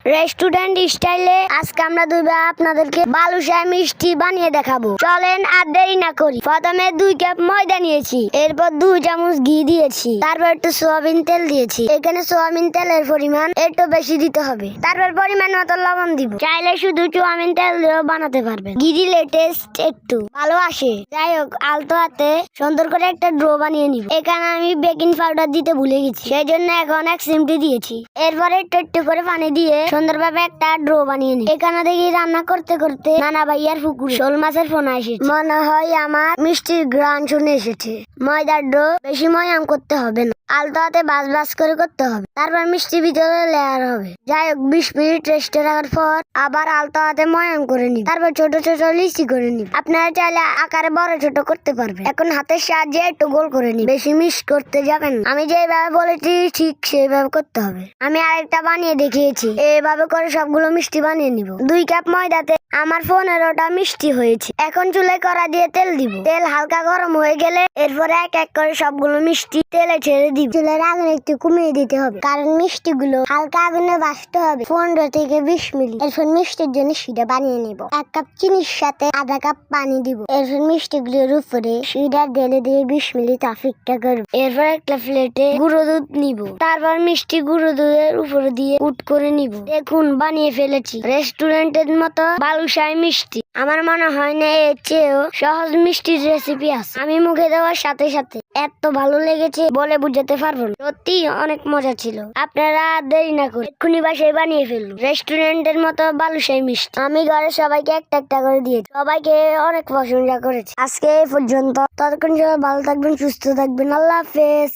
Restaurant স্টাইলে আজকে আমরা দুই ভাই আপনাদেরকে বালুশাহী মিষ্টি বানিয়ে দেখাবো। চলেন আর দেরি না করি। প্রথমে 2 কাপ ময়দা নিয়েছি, এরপর 2 চামচ ঘি দিয়েছি, তারপর একটু সয়াবিন তেল দিয়েছি। এখানে সয়াবিন তেলের পরিমাণ একটু বেশি দিতে হবে। তারপর পরিমাণ মতো লবণ দিব। চাইলে শুধু সয়াবিন তেল দিয়েও বানাতে পারবেন। ঘি দিলে টেস্ট একটু ভালো আসে। যাই হোক, আলতো হাতে সুন্দর করে একটা ডো বানিয়ে নিব। এখানে আমি বেকিং পাউডার দিতে ভুলে গেছি, সেই জন্য এখন 1 চিমটি দিয়েছি। এরপরে একটু করে পানি দিয়ে সুন্দরভাবে একটা ডো বানিয়ে নিই। এখানে দেখি রান্না করতে করতে নানা ভাইয়ার পুকুরে শোল মাছের ফোন এসেছে। মনে হয় আমার মিষ্টির গ্রান শুনে এসেছে। ময়দার ডো বেশি ময়াম করতে হবে না, আলতো হাতে বাস করে করতে হবে। তারপর মিষ্টি ভিতরে লেয়ার হবে। যাই হোক, 20 মিনিট রেস্টে রাখার পর আবার আলতো হাতে ময়াম করে নিব। তারপর ছোট ছোট লিচি করে নিব। আপনারা চাইলে আকারে বড় ছোট করতে পারবেন। এখন হাতের সাহায্যে একটু গোল করে নিব, বেশি মিক্স করতে যাবেন না। আমি যেভাবে বলেছি ঠিক সেইভাবে করতে হবে। আমি আরেকটা বানিয়ে দেখিয়েছি, এইভাবে করে সবগুলো মিষ্টি বানিয়ে নিব। 2 কাপ ময়দাতে আমার 15টা মিষ্টি হয়েছে। এখন চুলায় কড়া দিয়ে তেল দিব। তেল হালকা গরম হয়ে গেলে এরপরে এক এক করে সবগুলো মিষ্টি তেলে ছেড়ে দিব। চুলার আগুন একটু কমিয়ে দিতে হবে, কারণ মিষ্টিগুলো হালকা আগুনে ভাজতে হবে 15 থেকে 20 মিনিট। এরপর মিষ্টির জন্য সিরা বানিয়ে নিব। 1 কাপ চিনির সাথে আধা কাপ পানি দিব। এরপর মিষ্টিগুলোর উপরে সিরা ঢেলে দিয়ে 20 মিনিট অপেক্ষা করব। এরপর একটা প্লেটে গুঁড়ো দুধ নিব। তারপর মিষ্টি গুঁড়ো দুধের উপরে দিয়ে কুট করে নিব। দেখুন, বানিয়ে ফেলেছি রেস্টুরেন্টের মতো বালুশাহী মিষ্টি। আমার মনে হয় না এর চেয়েও সহজ মিষ্টির রেসিপি আছে। আমি মুখে দেওয়ার সাথে সাথে এত ভালো লেগেছে বলে বুঝাতে পারবো না। সত্যি অনেক মজা ছিল। আপনারা দেরি না করে এক্ষুনি বাসায় বানিয়ে ফেলুন রেস্টুরেন্টের মতো বালুশাহী মিষ্টি। আমি ঘরে সবাইকে একটা করে দিয়েছি, সবাইকে অনেক প্রশংসা করেছে। আজকে এই পর্যন্ত। ততক্ষণ সবাই ভালো থাকবেন, সুস্থ থাকবেন। আল্লাহ হাফেজ।